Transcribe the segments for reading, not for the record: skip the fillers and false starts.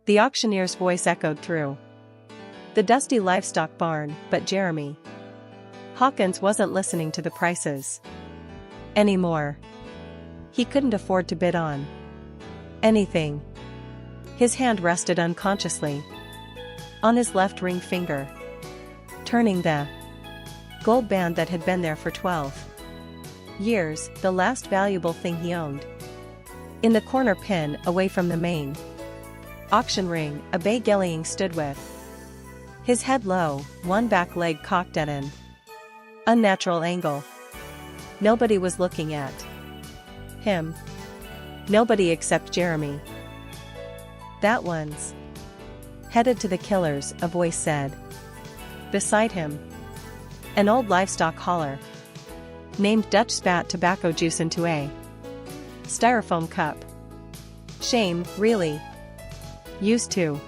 The auctioneer's voice echoed through the dusty livestock barn, but Jeremy Hawkins wasn't listening to the prices anymore. He couldn't afford to bid on anything. His hand rested unconsciously on his left ring finger, turning the gold band that had been there for 12 years, the last valuable thing he owned. In the corner pin, away from the main auction ring, a bay gelding stood with his head low, one back leg cocked at an unnatural angle. Nobody was looking at him. Nobody except Jeremy. That one's headed to the killers, a voice said. Beside him, an old livestock hauler named Dutch spat tobacco juice into a styrofoam cup. Shame, really. Used to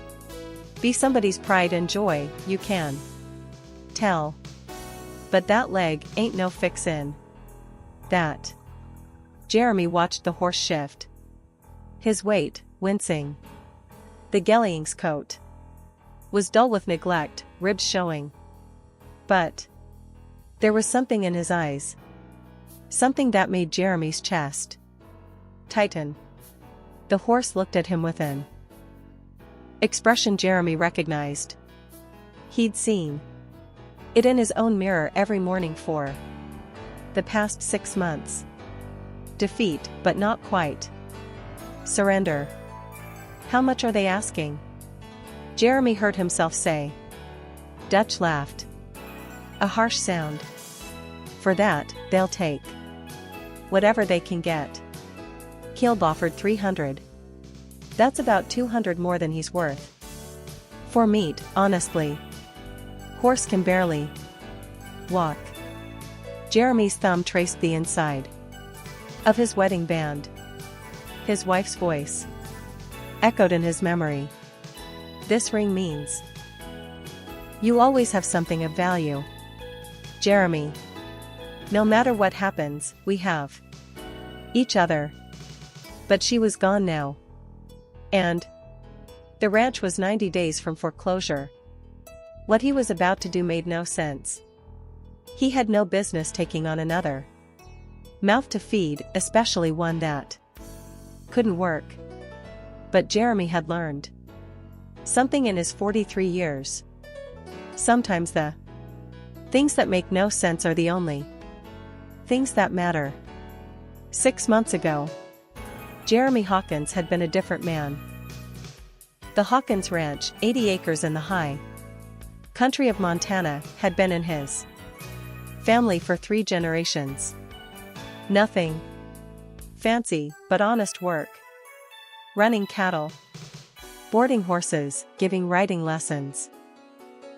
be somebody's pride and joy, you can tell. But that leg ain't no fixin' that. Jeremy watched the horse shift his weight, wincing. The gelding's coat was dull with neglect, ribs showing. But there was something in his eyes. Something that made Jeremy's chest tighten. The horse looked at him with an expression Jeremy recognized. He'd seen it in his own mirror every morning for the past 6 months. Defeat, but not quite. Surrender. How much are they asking? Jeremy heard himself say. Dutch laughed. A harsh sound. For that, they'll take whatever they can get. Kilb offered 300. That's about 200 more than he's worth. For meat, honestly. Horse can barely walk. Jeremy's thumb traced the inside of his wedding band. His wife's voice echoed in his memory. This ring means you always have something of value, Jeremy. No matter what happens, we have each other. But she was gone now. And the ranch was 90 days from foreclosure. What he was about to do made no sense. He had no business taking on another mouth to feed, especially one that couldn't work. But Jeremy had learned something in his 43 years. Sometimes the things that make no sense are the only things that matter. 6 months ago, Jeremy Hawkins had been a different man. The Hawkins Ranch, 80 acres in the high country of Montana, had been in his family for 3 generations. Nothing fancy, but honest work. Running cattle, boarding horses, giving riding lessons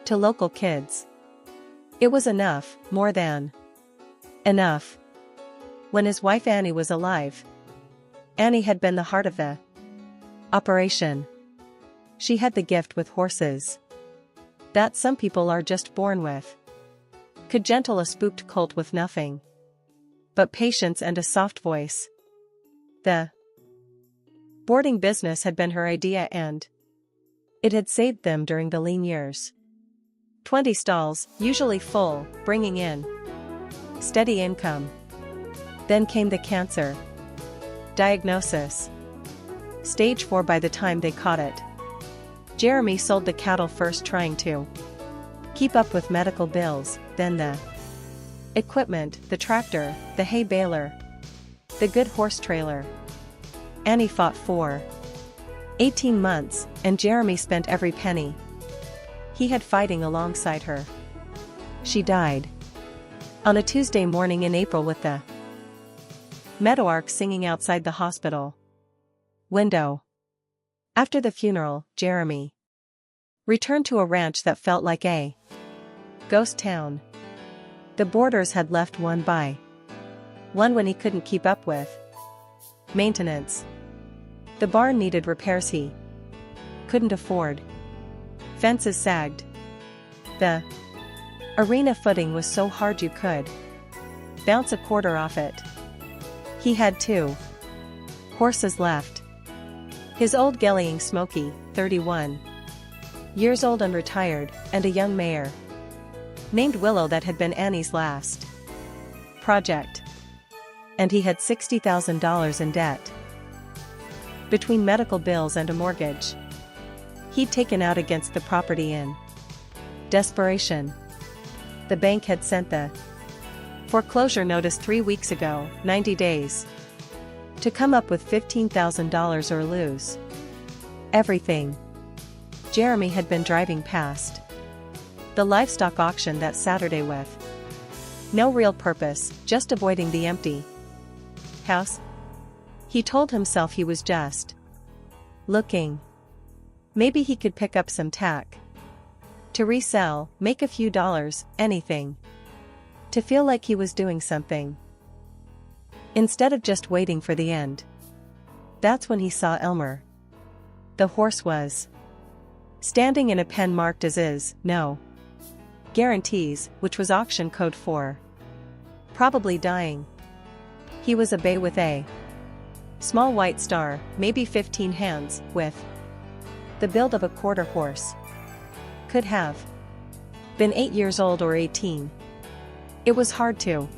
to local kids. It was enough, more than enough. When his wife Annie was alive, Annie had been the heart of the operation. She had the gift with horses that some people are just born with. Could gentle a spooked colt with nothing but patience and a soft voice. The boarding business had been her idea, and it had saved them during the lean years. 20 stalls, usually full, bringing in steady income. Then came the cancer diagnosis. Stage 4 by the time they caught it. Jeremy sold the cattle first, trying to keep up with medical bills, then the equipment, the tractor, the hay baler, the good horse trailer. Annie fought for 18 months, and Jeremy spent every penny he had fighting alongside her. She died on a Tuesday morning in April with the meadowlark singing outside the hospital window. After the funeral, Jeremy returned to a ranch that felt like a ghost town. The boarders had left one by one when he couldn't keep up with maintenance. The barn needed repairs he couldn't afford. Fences sagged. The arena footing was so hard you could bounce a quarter off it. He had 2 horses left. His old gelding Smokey, 31 years old and retired, and a young mare named Willow that had been Annie's last project. And he had $60,000 in debt. Between medical bills and a mortgage he'd taken out against the property in desperation. The bank had sent the foreclosure notice 3 weeks ago, 90 days, to come up with $15,000 or lose everything. Jeremy had been driving past the livestock auction that Saturday with no real purpose, just avoiding the empty house. He told himself he was just looking. Maybe he could pick up some tack to resell, make a few dollars, anything. To feel like he was doing something, instead of just waiting for the end. That's when he saw Elmer. The horse was standing in a pen marked as is, no guarantees, which was auction code for probably dying. He was a bay with a small white star, maybe 15 hands, with the build of a quarter horse. Could have been 8 years old or 18. It was hard to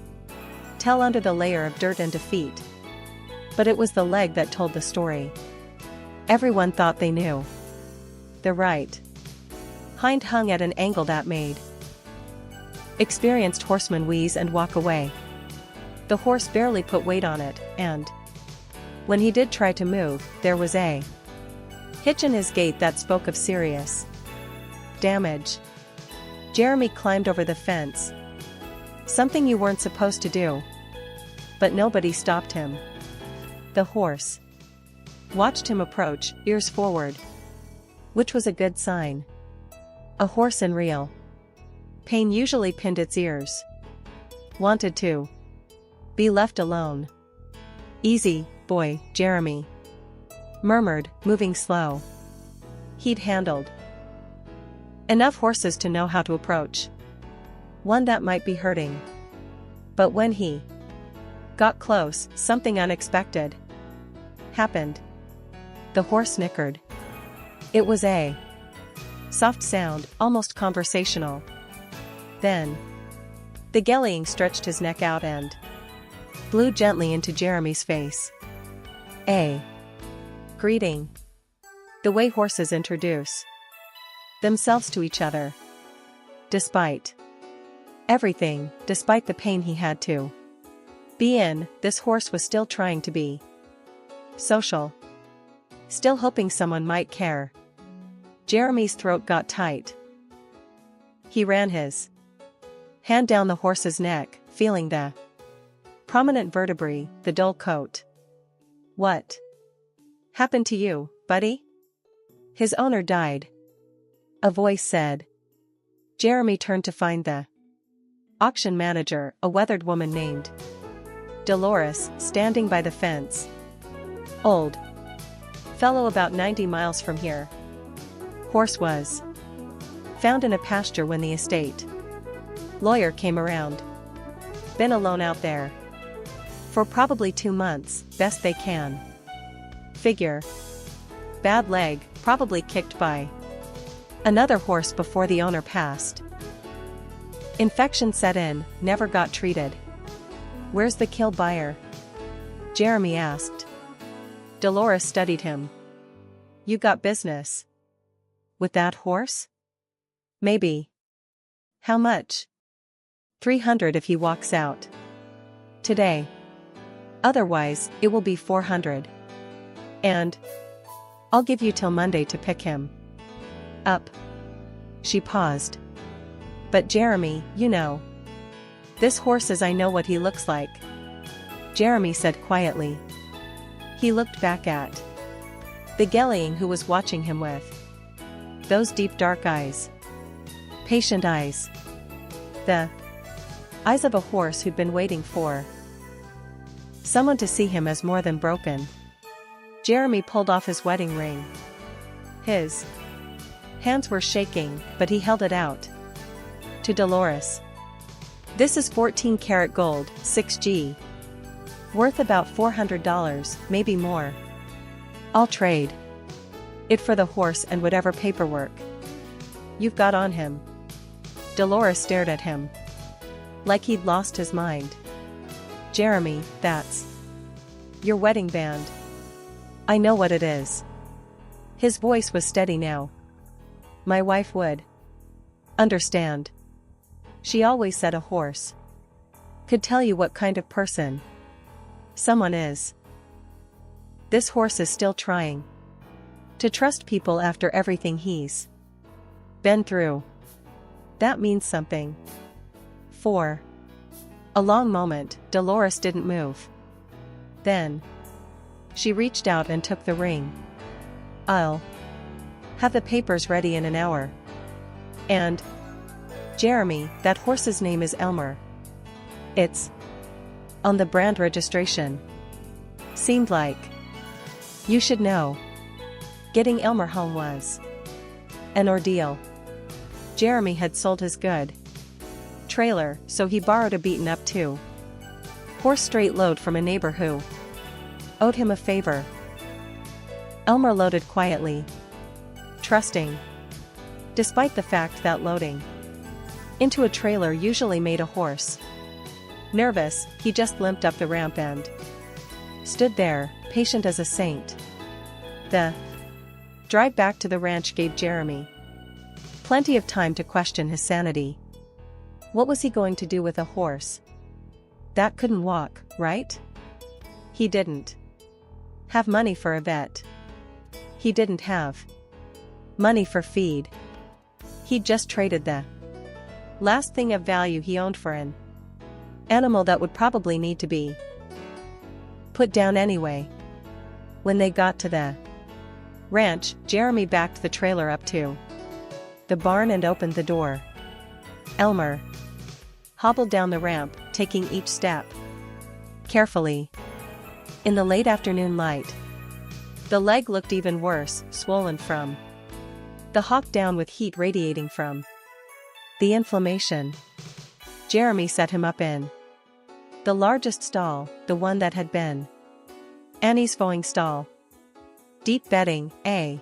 tell under the layer of dirt and defeat. But it was the leg that told the story. Everyone thought they knew. The right hind hung at an angle that made experienced horsemen wheeze and walk away. The horse barely put weight on it, and when he did try to move, there was a hitch in his gait that spoke of serious damage. Jeremy climbed over the fence. Something you weren't supposed to do. But nobody stopped him. The horse watched him approach, ears forward, which was a good sign. A horse in real pain usually pinned its ears. Wanted to be left alone. Easy, boy, Jeremy murmured, moving slow. He'd handled enough horses to know how to approach one that might be hurting. But when he got close, something unexpected happened. The horse snickered. It was a soft sound, almost conversational. Then the gelding stretched his neck out and blew gently into Jeremy's face. A greeting. The way horses introduce themselves to each other. Despite everything, despite the pain he had to be in, this horse was still trying to be social. Still hoping someone might care. Jeremy's throat got tight. He ran his hand down the horse's neck, feeling the prominent vertebrae, the dull coat. What happened to you, buddy? His owner died, a voice said. Jeremy turned to find the auction manager, a weathered woman named Dolores, standing by the fence. Old fellow about 90 miles from here. Horse was found in a pasture when the estate lawyer came around. Been alone out there for probably 2 months, best they can figure. Bad leg, probably kicked by another horse before the owner passed. Infection set in, never got treated. Where's the kill buyer? Jeremy asked. Dolores studied him. You got business with that horse? Maybe. How much? 300 if he walks out today. Otherwise, it will be 400. And I'll give you till Monday to pick him up. She paused. But Jeremy, you know. This horse is, I know what he looks like. Jeremy said quietly. He looked back at the gelding who was watching him with those deep dark eyes. Patient eyes. The eyes of a horse who'd been waiting for someone to see him as more than broken. Jeremy pulled off his wedding ring. His hands were shaking, but he held it out to Dolores. This is 14 karat gold, 6G. Worth about $400, maybe more. I'll trade It for the horse and whatever paperwork you've got on him. Dolores stared at him like he'd lost his mind. Jeremy, that's your wedding band. I know what it is. His voice was steady now. My wife would understand. She always said a horse could tell you what kind of person someone is. This horse is still trying to trust people after everything he's been through. That means something. For a long moment, Dolores didn't move. Then she reached out and took the ring. I'll have the papers ready in an hour. And Jeremy, that horse's name is Elmer. It's on the brand registration. Seemed like you should know. Getting Elmer home was an ordeal. Jeremy had sold his good trailer, so he borrowed a beaten-up horse straight load from a neighbor who owed him a favor. Elmer loaded quietly, trusting, despite the fact that loading into a trailer usually made a horse nervous. He just limped up the ramp and stood there, patient as a saint. The drive back to the ranch gave Jeremy plenty of time to question his sanity. What was he going to do with a horse that couldn't walk, right? He didn't have money for a vet. He didn't have money for feed. He'd just traded the last thing of value he owned for an animal that would probably need to be put down anyway. When they got to the ranch, Jeremy backed the trailer up to the barn and opened the door. Elmer hobbled down the ramp, taking each step carefully. In the late afternoon light, the leg looked even worse, swollen from the hawk down with heat radiating from the inflammation. Jeremy set him up in the largest stall, the one that had been Annie's fowling stall. Deep bedding, a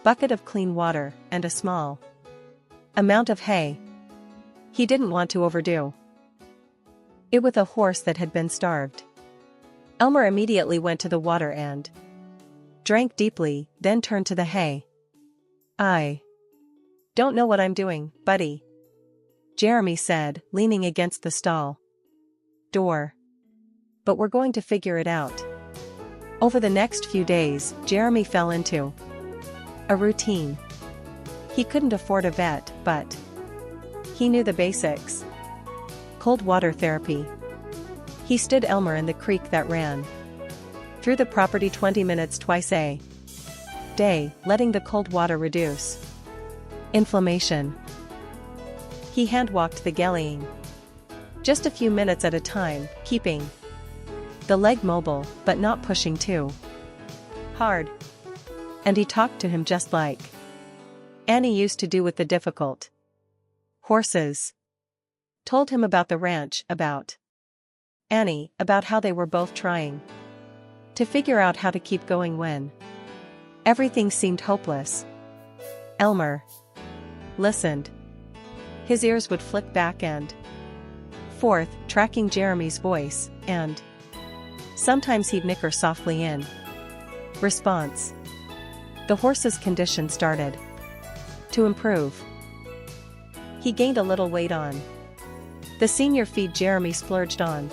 bucket of clean water, and a small amount of hay. He didn't want to overdo it with a horse that had been starved. Elmer immediately went to the water and drank deeply, then turned to the hay. I don't know what I'm doing, buddy, Jeremy said, leaning against the stall door. But we're going to figure it out. Over the next few days, Jeremy fell into a routine. He couldn't afford a vet, but he knew the basics. Cold water therapy. He stood Elmer in the creek that ran through the property 20 minutes twice a day, letting the cold water reduce inflammation. He hand-walked the gelding just a few minutes at a time, keeping the leg mobile, but not pushing too hard. And he talked to him just like Annie used to do with the difficult horses. Told him about the ranch, about Annie, about how they were both trying to figure out how to keep going when everything seemed hopeless. Elmer listened. His ears would flick back and forth, tracking Jeremy's voice, and sometimes he'd nicker softly in response. The horse's condition started to improve. He gained a little weight on the senior feed Jeremy splurged on.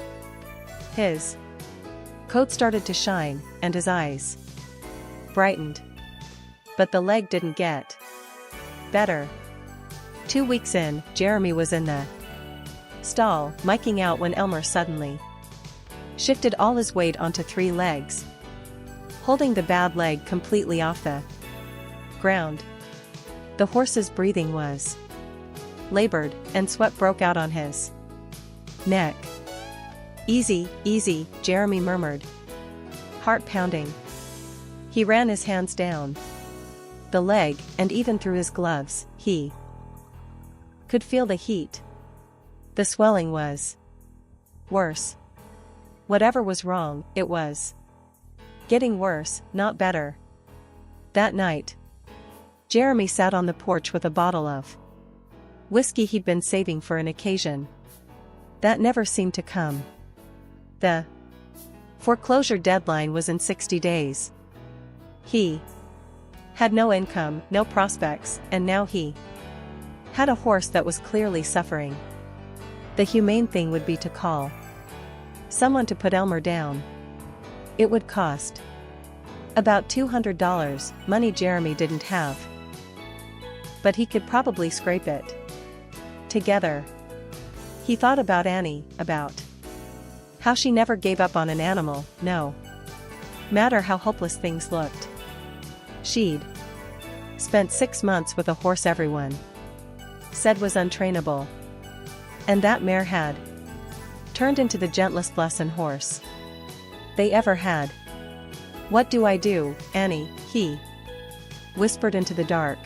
His coat started to shine, and his eyes brightened. But the leg didn't get better. 2 weeks in, Jeremy was in the stall, miking out when Elmer suddenly shifted all his weight onto 3 legs, holding the bad leg completely off the ground. The horse's breathing was labored, and sweat broke out on his neck. Easy, easy, Jeremy murmured, heart pounding. He ran his hands down the leg, and even through his gloves, he could feel the heat. The swelling was worse. Whatever was wrong, it was getting worse, not better. That night, Jeremy sat on the porch with a bottle of whiskey he'd been saving for an occasion that never seemed to come. The foreclosure deadline was in 60 days. He had no income, no prospects, and now he had a horse that was clearly suffering. The humane thing would be to call someone to put Elmer down. It would cost about $200, money Jeremy didn't have. But he could probably scrape it together. He thought about Annie, about how she never gave up on an animal, no matter how hopeless things looked. She'd spent 6 months with a horse everyone said was untrainable. And that mare had turned into the gentlest lesson horse they ever had. "What do I do, Annie?" he whispered into the dark.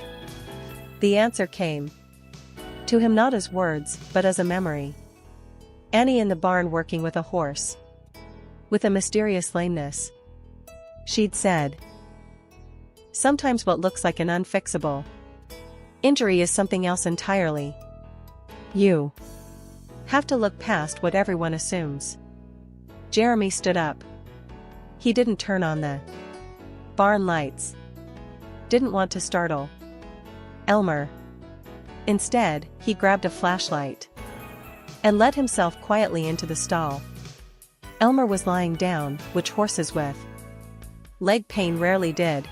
The answer came to him not as words, but as a memory. Annie in the barn working with a horse with a mysterious lameness. She'd said, "Sometimes what looks like an unfixable injury is something else entirely. You have to look past what everyone assumes." Jeremy stood up. He didn't turn on the barn lights. Didn't want to startle Elmer. Instead, he grabbed a flashlight and let himself quietly into the stall. Elmer was lying down, which horses with leg pain rarely did.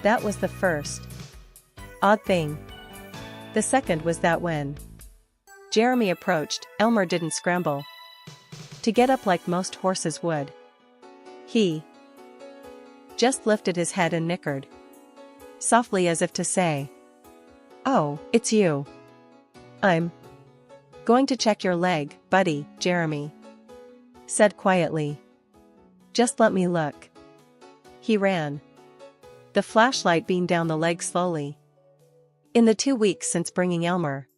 That was the first odd thing. The second was that when Jeremy approached, Elmer didn't scramble to get up like most horses would. He just lifted his head and nickered softly as if to say, "Oh, it's you. I'm going to check your leg, buddy," Jeremy said quietly. "Just let me look." He ran the flashlight beam down the leg slowly. In the 2 weeks since bringing Elmer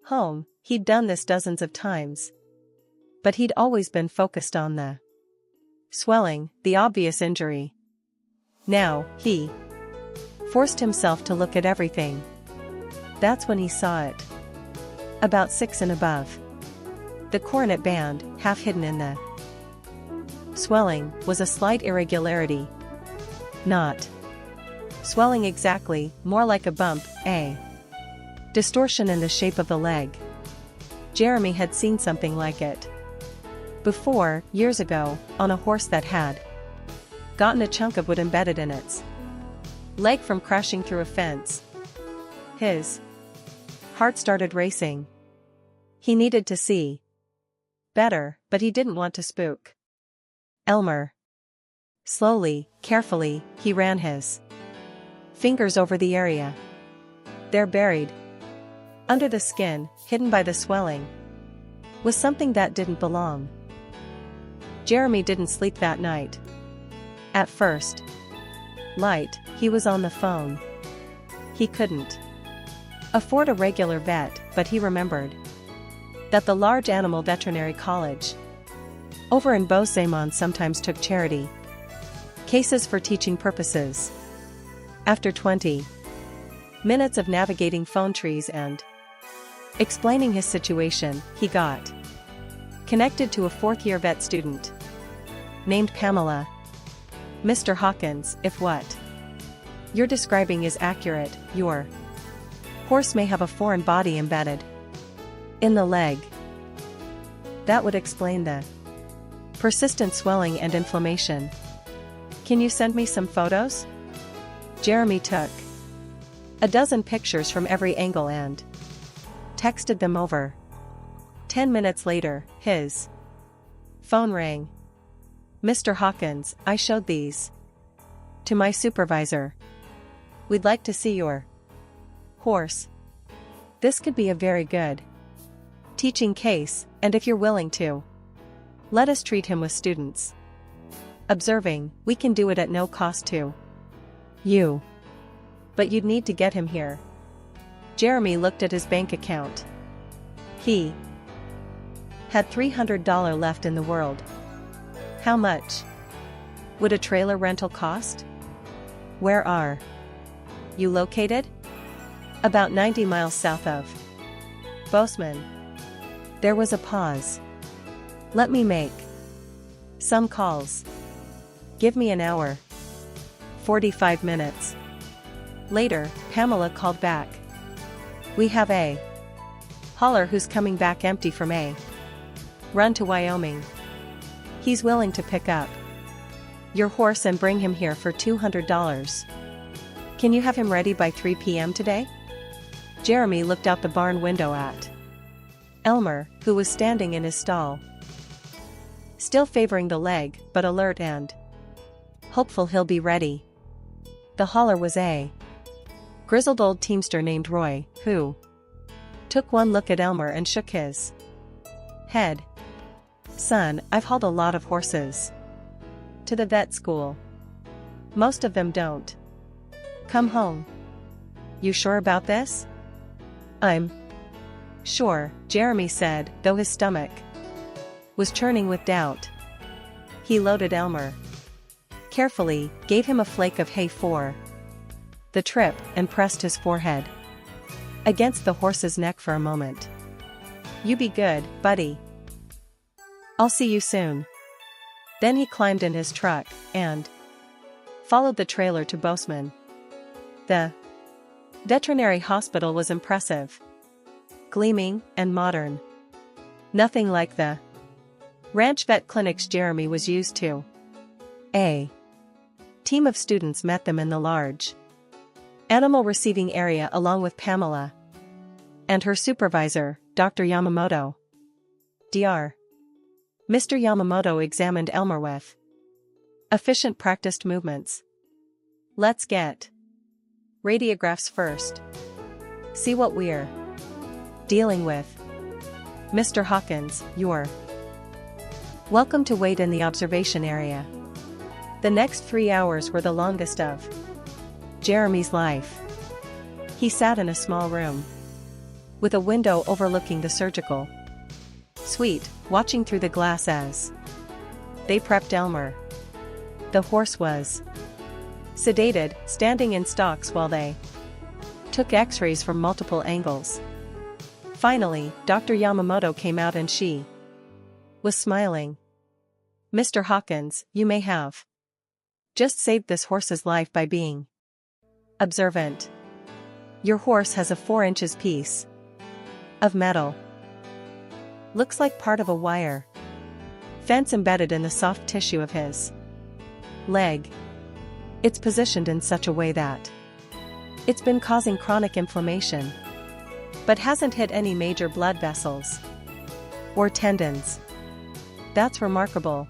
home, he'd done this dozens of times. But he'd always been focused on the swelling, the obvious injury. Now, he forced himself to look at everything. That's when he saw it. About 6 and above. The coronet band, half hidden in the swelling, was a slight irregularity. Not swelling exactly, more like a bump, a distortion in the shape of the leg. Jeremy had seen something like it before, years ago, on a horse that had gotten a chunk of wood embedded in its leg from crashing through a fence. His heart started racing. He needed to see better, but he didn't want to spook Elmer. Slowly, carefully, he ran his fingers over the area. There, buried under the skin, hidden by the swelling, was something that didn't belong. Jeremy didn't sleep that night. At first light, he was on the phone. He couldn't afford a regular vet, but he remembered that the large animal veterinary college over in Beauce-Aymon sometimes took charity cases for teaching purposes. After 20 minutes of navigating phone trees and explaining his situation, he got connected to a fourth-year vet student named Pamela. "Mr. Hawkins, if what you're describing is accurate, your horse may have a foreign body embedded in the leg. That would explain the persistent swelling and inflammation. Can you send me some photos?" Jeremy took a dozen pictures from every angle and texted them over. 10 minutes later, his phone rang. "Mr. Hawkins, I showed these to my supervisor. We'd like to see your horse. This could be a very good teaching case, and if you're willing to, let us treat him with students. Observing, we can do it at no cost to you. But you'd need to get him here." Jeremy looked at his bank account. He had $300 left in the world. How much would a trailer rental cost? Where are you located? About 90 miles south of Bozeman. There was a pause. Let me make some calls. Give me an hour. 45 minutes. Later, Pamela called back. We have a hauler who's coming back empty from a run to Wyoming. He's willing to pick up your horse and bring him here for $200. Can you have him ready by 3 p.m. today? Jeremy looked out the barn window at Elmer, who was standing in his stall, still favoring the leg, but alert and hopeful he'll be ready. The hauler was a grizzled old teamster named Roy, who took one look at Elmer and shook his head. Son, I've hauled a lot of horses to the vet school. Most of them don't come home. You sure about this? I'm sure, Jeremy said, though his stomach was churning with doubt. He loaded Elmer carefully, gave him a flake of hay for the trip, and pressed his forehead against the horse's neck for a moment. You be good, buddy. I'll see you soon. Then he climbed in his truck and followed the trailer to Bozeman. The veterinary hospital was impressive, gleaming, and modern. Nothing like the ranch vet clinics Jeremy was used to. A team of students met them in the large animal receiving area along with Pamela and her supervisor, Dr. Yamamoto. Dr. Mr. Yamamoto examined Elmer with efficient practiced movements. Let's get radiographs first. See what we're dealing with. Mr. Hawkins, you're welcome to wait in the observation area. The next 3 hours were the longest of Jeremy's life. He sat in a small room with a window overlooking the surgical suite, watching through the glass as they prepped Elmer. The horse was sedated, standing in stocks while they took x-rays from multiple angles. Finally, Dr. Yamamoto came out and she was smiling. Mr. Hawkins, you may have just saved this horse's life by being observant. Your horse has a 4 inches piece of metal. Looks like part of a wire fence embedded in the soft tissue of his leg. It's positioned in such a way that it's been causing chronic inflammation, but hasn't hit any major blood vessels or tendons. That's remarkable.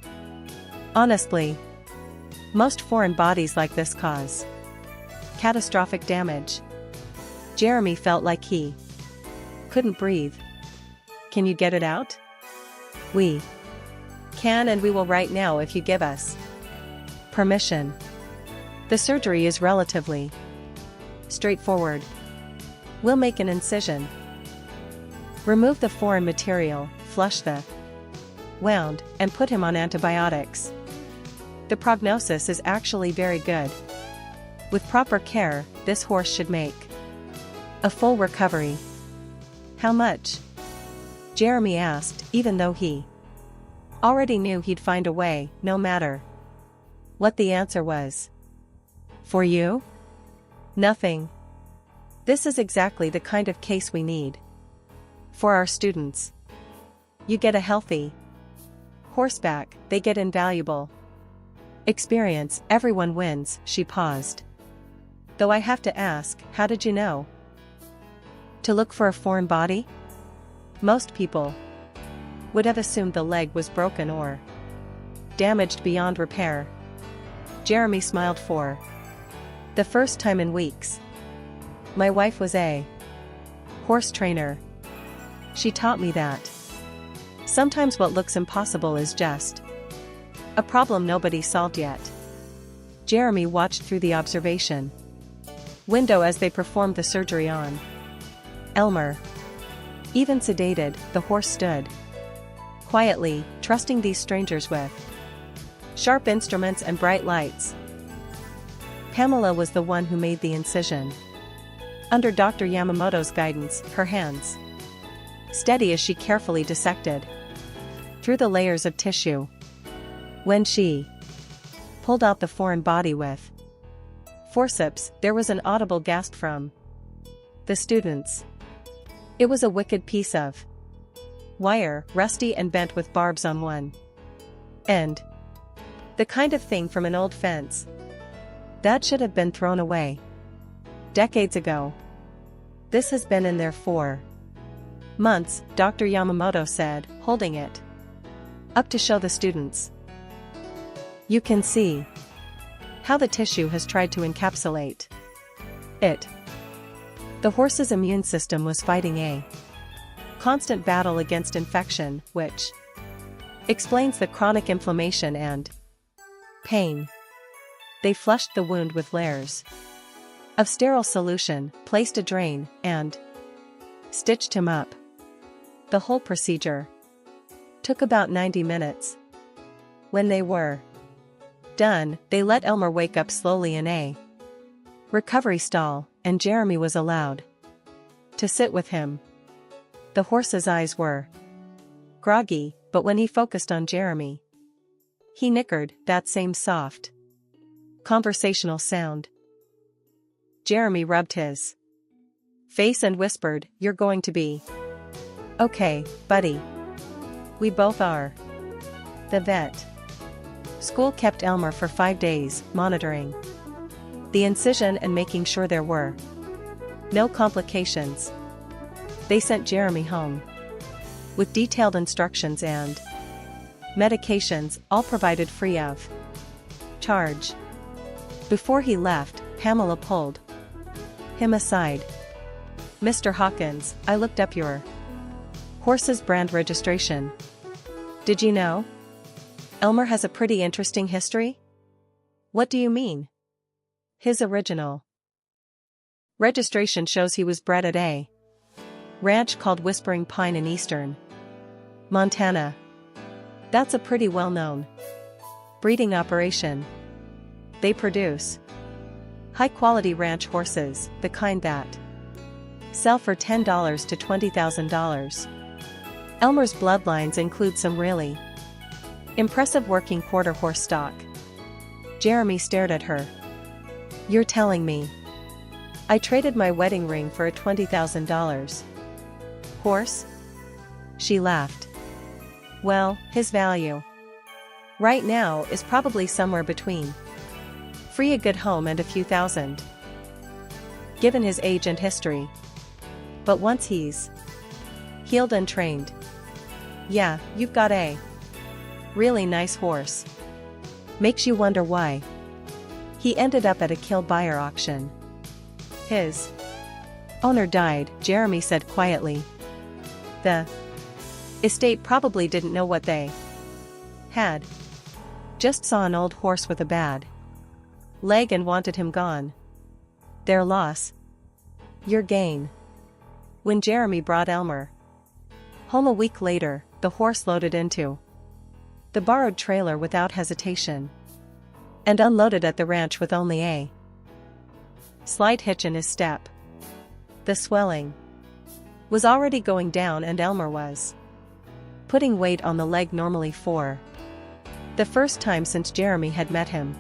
Honestly, most foreign bodies like this cause catastrophic damage. Jeremy felt like he couldn't breathe. Can you get it out? We can, and we will right now if you give us permission. The surgery is relatively straightforward. We'll make an incision, remove the foreign material, flush the wound, and put him on antibiotics. The prognosis is actually very good. With proper care, this horse should make a full recovery. How much? Jeremy asked, even though he already knew he'd find a way, no matter what the answer was. For you? Nothing. This is exactly the kind of case we need for our students. You get a healthy horseback, they get invaluable experience, everyone wins. She paused. Though I have to ask, how did you know to look for a foreign body? Most people would have assumed the leg was broken or damaged beyond repair. Jeremy smiled for the first time in weeks. My wife was a horse trainer. She taught me that sometimes what looks impossible is just a problem nobody solved yet. Jeremy watched through the observation window as they performed the surgery on Elmer. Even sedated, the horse stood quietly, trusting these strangers with sharp instruments and bright lights. Pamela was the one who made the incision. Under Dr. Yamamoto's guidance, her hands steady as she carefully dissected through the layers of tissue. When she pulled out the foreign body with forceps, there was an audible gasp from the students. It was a wicked piece of wire, rusty and bent with barbs on one end. The kind of thing from an old fence that should have been thrown away decades ago. This has been in there for months, Dr. Yamamoto said, holding it up to show the students. You can see how the tissue has tried to encapsulate it. The horse's immune system was fighting a constant battle against infection, which explains the chronic inflammation and pain. They flushed the wound with layers of sterile solution, placed a drain, and stitched him up. The whole procedure took about 90 minutes. When they were done, they let Elmer wake up slowly in a recovery stall, and Jeremy was allowed to sit with him. The horse's eyes were groggy, but when he focused on Jeremy, he nickered, that same soft, conversational sound. Jeremy rubbed his face and whispered, "You're going to be okay, buddy. We both are." The vet school kept Elmer for 5 days, monitoring the incision and making sure there were no complications. They sent Jeremy home with detailed instructions and medications, all provided free of charge. Before he left, Pamela pulled him aside. "Mr. Hawkins, I looked up your horse's brand registration. Did you know? Elmer has a pretty interesting history." "What do you mean?" "His original registration shows he was bred at a ranch called Whispering Pine in eastern Montana. That's a pretty well-known breeding operation. They produce high-quality ranch horses, the kind that sell for $10 to $20,000. Elmer's bloodlines include some really impressive working quarter horse stock." Jeremy stared at her. "You're telling me I traded my wedding ring for a $20,000 horse?" She laughed. "Well, his value right now is probably somewhere between free a good home and a few thousand, given his age and history. But once he's healed and trained, yeah, you've got a really nice horse. Makes you wonder why he ended up at a kill buyer auction." "His owner died," Jeremy said quietly. "The estate probably didn't know what they had. Just saw an old horse with a bad leg and wanted him gone. Their loss, your gain." When Jeremy brought Elmer home a week later, the horse loaded into the borrowed trailer without hesitation and unloaded at the ranch with only a slight hitch in his step. The swelling was already going down and Elmer was putting weight on the leg normally for the first time since Jeremy had met him.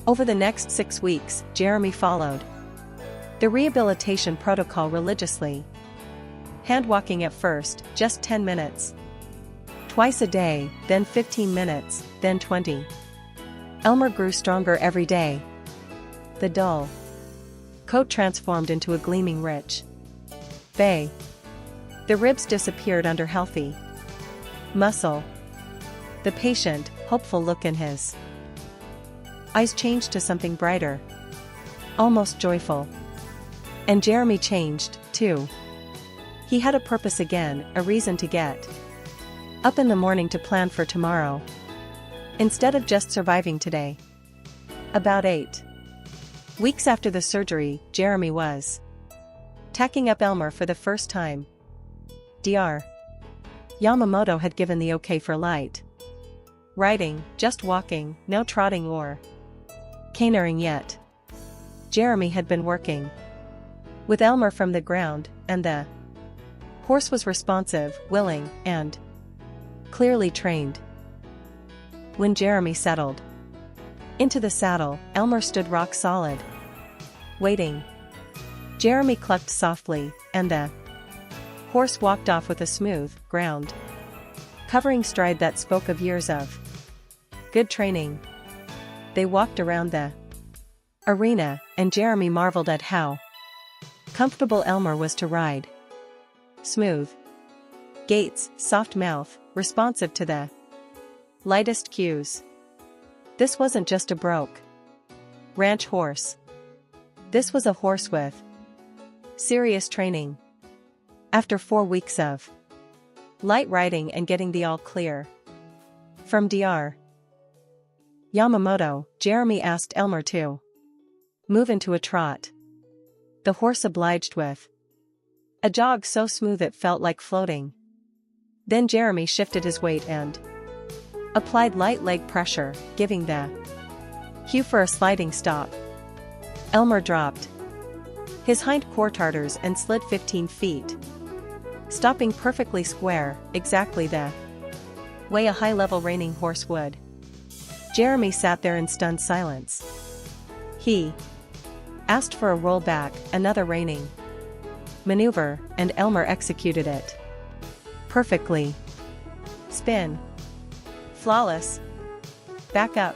Over the next 6 weeks, Jeremy followed the rehabilitation protocol religiously. Hand walking at first, just 10 minutes. Twice a day, then 15 minutes, then 20. Elmer grew stronger every day. The dull coat transformed into a gleaming rich bay. The ribs disappeared under healthy muscle. The patient, hopeful look in his eyes changed to something brighter, almost joyful. And Jeremy changed, too. He had a purpose again, a reason to get up in the morning to plan for tomorrow, instead of just surviving today. About 8 weeks after the surgery, Jeremy was tacking up Elmer for the first time. Dr. Yamamoto had given the okay for light riding, just walking, no trotting or canering yet. Jeremy had been working with Elmer from the ground, and the horse was responsive, willing, and clearly trained. When Jeremy settled into the saddle, Elmer stood rock solid, waiting. Jeremy clucked softly, and the horse walked off with a smooth, ground covering stride that spoke of years of good training. They walked around the arena, and Jeremy marveled at how comfortable Elmer was to ride. Smooth gaits, soft mouth, responsive to the lightest cues. This wasn't just a broke ranch horse. This was a horse with serious training. After 4 weeks of light riding and getting the all clear from Dr. Yamamoto, Jeremy asked Elmer to move into a trot. The horse obliged with a jog so smooth it felt like floating. Then Jeremy shifted his weight and applied light leg pressure, giving the cue for a sliding stop. Elmer dropped his hind quarters and slid 15 feet, stopping perfectly square, exactly the way a high-level reining horse would. Jeremy sat there in stunned silence. He asked for a rollback, another reining maneuver, and Elmer executed it perfectly. Spin. Flawless. Back up.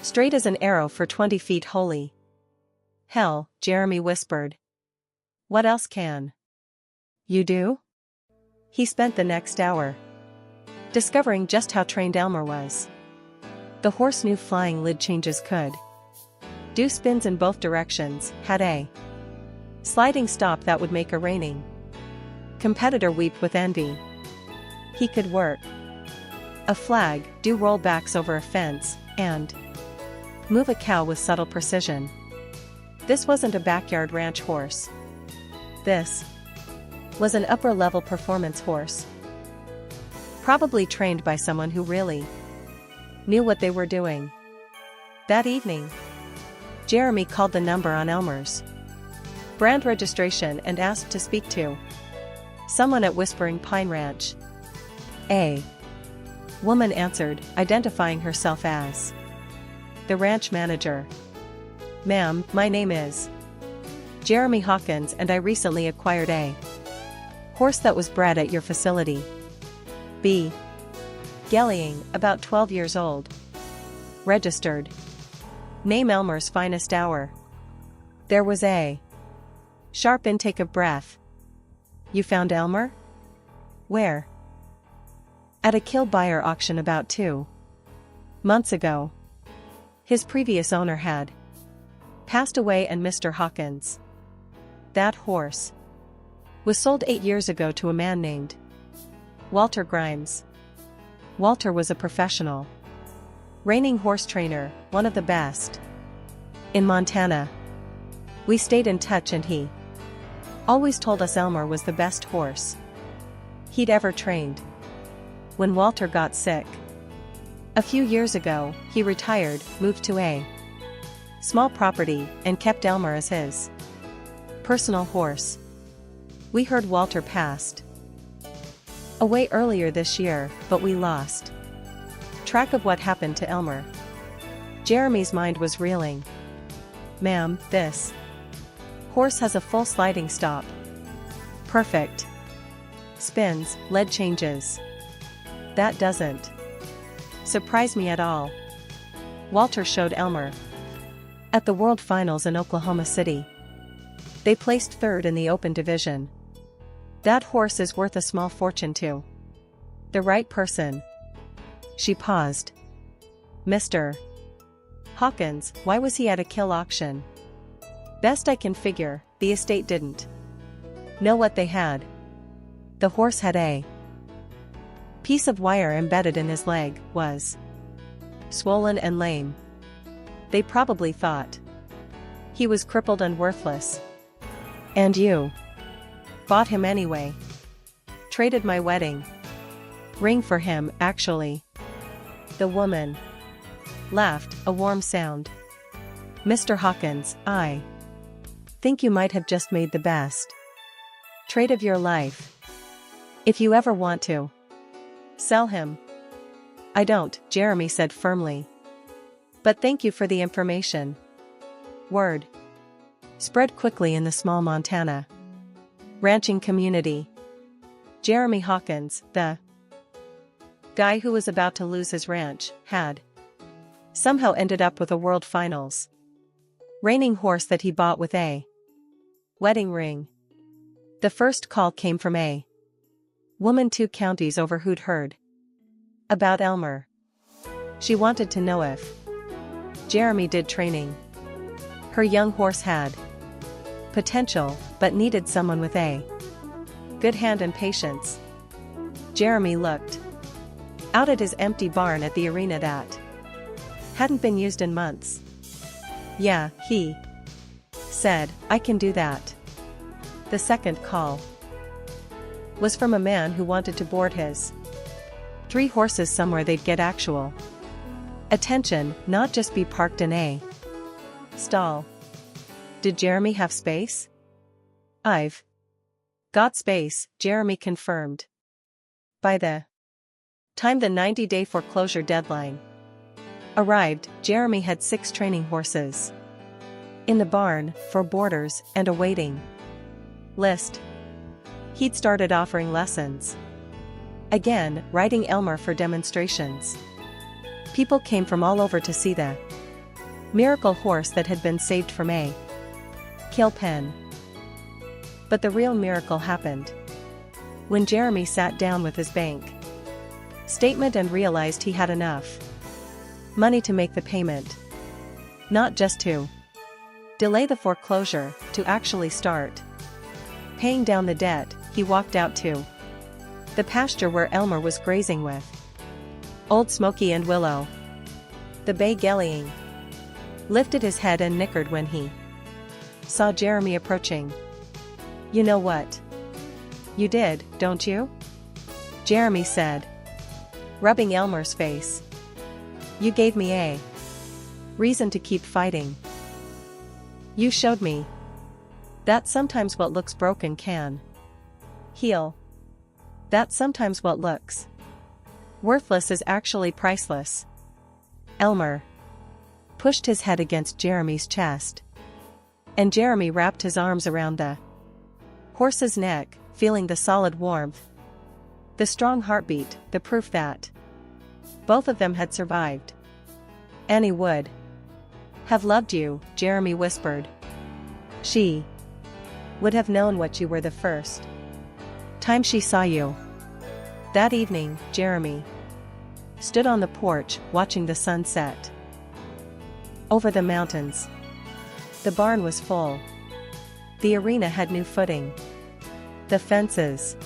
Straight as an arrow for 20 feet. Holy hell, Jeremy whispered. What else can you do? He spent the next hour discovering just how trained Elmer was. The horse knew flying lid changes, could do spins in both directions, had a sliding stop that would make a reining competitor weep with envy. He could work a flag, do rollbacks over a fence, and move a cow with subtle precision. This wasn't a backyard ranch horse. This was an upper-level performance horse. Probably trained by someone who really knew what they were doing. That evening, Jeremy called the number on Elmer's brand registration and asked to speak to someone at Whispering Pine Ranch. A woman answered, identifying herself as the ranch manager. Ma'am, my name is Jeremy Hawkins, and I recently acquired a horse that was bred at your facility. B. Gellying, about 12 years old. Registered name Elmer's Finest Hour. There was a sharp intake of breath. You found Elmer? Where? At a kill buyer auction about 2 months ago. His previous owner had passed away, and Mr. Hawkins, that horse, was sold 8 years ago to a man named Walter Grimes. Walter was a professional reining horse trainer, one of the best in Montana. We stayed in touch, and he always told us Elmer was the best horse he'd ever trained. When Walter got sick a few years ago, he retired, moved to a small property, and kept Elmer as his personal horse. We heard Walter passed away earlier this year, but we lost track of what happened to Elmer. Jeremy's mind was reeling. Ma'am, this horse has a full sliding stop. Perfect spins, lead changes. That doesn't surprise me at all. Walter showed Elmer at the World Finals in Oklahoma City. They placed third in the open division. That horse is worth a small fortune to the right person. She paused. Mr. Hawkins, why was he at a kill auction? Best I can figure, the estate didn't know what they had. The horse had a piece of wire embedded in his leg, was swollen and lame. They probably thought he was crippled and worthless. And you bought him anyway. Traded my wedding ring for him, actually. The woman laughed, a warm sound Mr. Hawkins, I think you might have just made the best trade of your life. If you ever want to sell him. I don't, Jeremy said firmly. But thank you for the information. Word spread quickly in the small Montana ranching community. Jeremy Hawkins, the guy who was about to lose his ranch, had somehow ended up with a world finals reining horse that he bought with a wedding ring. The first call came from a woman 2 counties over who'd heard about Elmer. She wanted to know if Jeremy did training. Her young horse had potential, but needed someone with a good hand and patience. Jeremy looked out at his empty barn at the arena that hadn't been used in months. Yeah, he said, I can do that. The second call was from a man who wanted to board his 3 horses somewhere they'd get actual attention, not just be parked in a stall. Did Jeremy have space? I've got space, Jeremy confirmed. By the time the 90-day foreclosure deadline arrived, Jeremy had 6 training horses in the barn, for boarders, and a waiting list. He'd started offering lessons again, riding Elmer for demonstrations. People came from all over to see the miracle horse that had been saved from a kill pen. But the real miracle happened when Jeremy sat down with his bank statement and realized he had enough money to make the payment. Not just to delay the foreclosure, to actually start paying down the debt. He walked out to the pasture where Elmer was grazing with Old Smoky and Willow. The bay gellying lifted his head and nickered when he saw Jeremy approaching. You know what you did, don't you? Jeremy said, rubbing Elmer's face. You gave me a reason to keep fighting. You showed me that sometimes what looks broken can heal. That sometimes what looks worthless is actually priceless. Elmer pushed his head against Jeremy's chest, and Jeremy wrapped his arms around the horse's neck, feeling the solid warmth, the strong heartbeat, the proof that both of them had survived. Annie would have loved you, Jeremy whispered. She would have known what you were the first time she saw you. That evening, Jeremy stood on the porch, watching the sun set over the mountains. The barn was full. The arena had new footing. The fences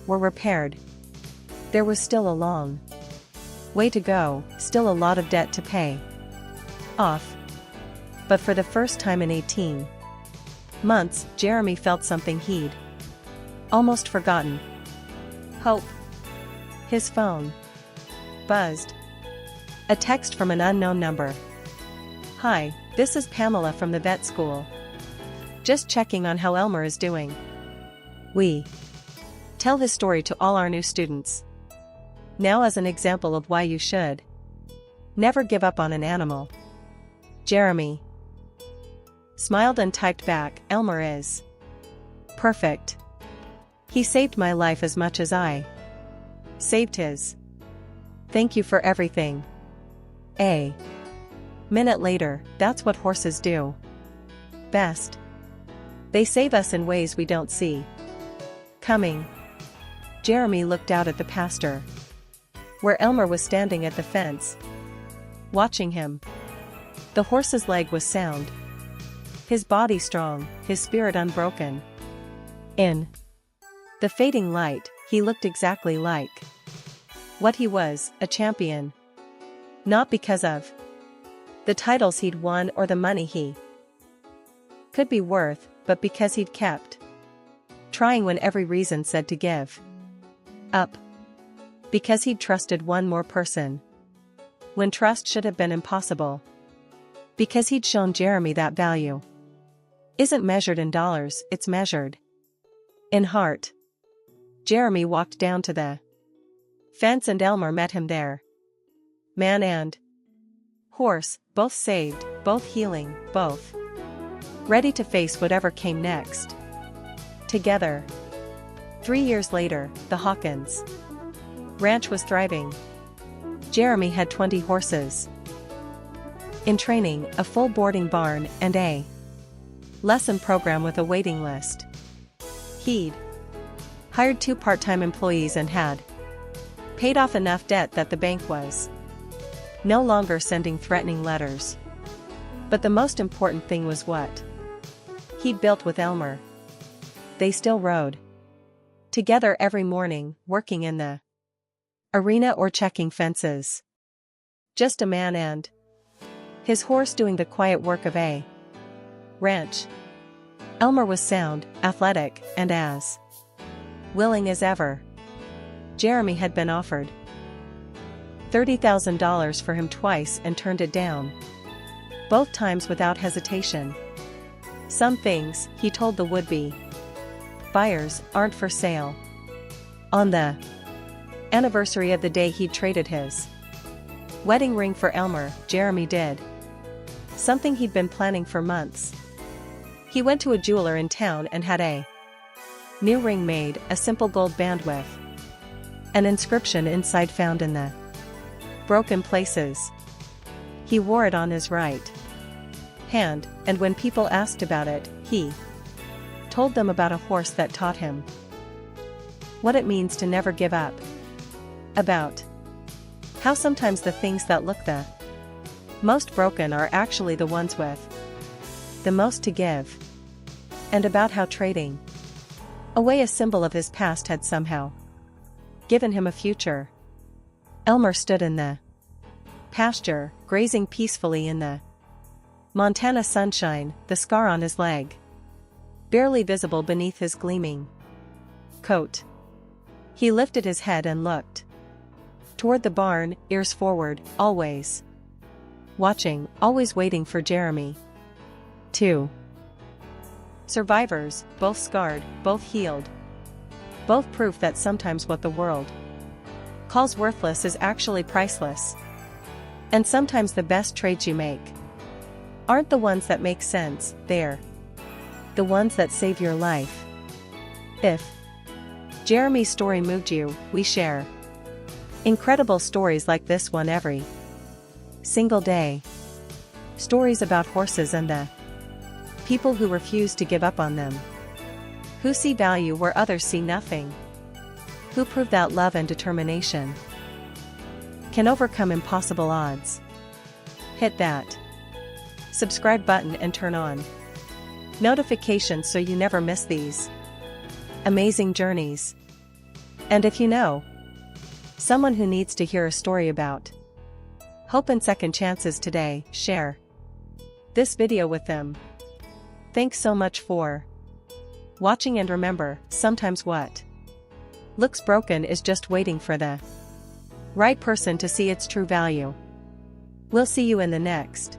were repaired. There was still a long way to go, still a lot of debt to pay off. But for the first time in 18 months, Jeremy felt something he'd almost forgotten. Hope. His phone buzzed. A text from an unknown number. Hi, this is Pamela from the vet school. Just checking on how Elmer is doing. We tell this story to all our new students. Now as an example of why you should never give up on an animal. Jeremy smiled and typed back, Elmer is perfect. He saved my life as much as I saved his. Thank you for everything. A minute later, that's what horses do best. They save us in ways we don't see coming. Jeremy looked out at the pasture, where Elmer was standing at the fence, watching him. The horse's leg was sound, his body strong, his spirit unbroken. In the fading light, he looked exactly like what he was, a champion. Not because of the titles he'd won or the money he could be worth, but because he'd kept trying when every reason said to give up. Because he'd trusted one more person when trust should have been impossible. Because he'd shown Jeremy that value isn't measured in dollars, it's measured in heart. Jeremy walked down to the fence and Elmer met him there. Man and horse, both saved, both healing, both ready to face whatever came next. Together. 3 years later, the Hawkins ranch was thriving. Jeremy had 20 horses in training, a full boarding barn, and a lesson program with a waiting list. He'd hired 2 part-time employees and had paid off enough debt that the bank was no longer sending threatening letters. But the most important thing was what he'd built with Elmer. They still rode together every morning, working in the arena or checking fences. Just a man and his horse doing the quiet work of a ranch. Elmer was sound, athletic, and as willing as ever. Jeremy had been offered $30,000 for him twice and turned it down, both times without hesitation. Some things, he told the would-be buyers, aren't for sale. On the anniversary of the day he'd traded his wedding ring for Elmer, Jeremy did something he'd been planning for months. He went to a jeweler in town and had a new ring made, a simple gold band with an inscription inside found in the broken places. He wore it on his right hand, and when people asked about it, he told them about a horse that taught him what it means to never give up. About how sometimes the things that look the most broken are actually the ones with the most to give. And about how trading away a symbol of his past had somehow given him a future. Elmer stood in the pasture, grazing peacefully in the Montana sunshine, the scar on his leg barely visible beneath his gleaming coat. He lifted his head and looked toward the barn, ears forward, always watching, always waiting for Jeremy. 2 survivors, both scarred, both healed. Both proof that sometimes what the world calls worthless is actually priceless. And sometimes the best trades you make aren't the ones that make sense, they're the ones that save your life. If Jeremy's story moved you, we share incredible stories like this one every single day. Stories about horses and the people who refuse to give up on them, who see value where others see nothing, who prove that love and determination can overcome impossible odds. Hit that subscribe button and turn on notifications so you never miss these amazing journeys. And if you know someone who needs to hear a story about hope and second chances today, share this video with them. Thanks so much for watching, and remember, sometimes what looks broken is just waiting for the right person to see its true value. We'll see you in the next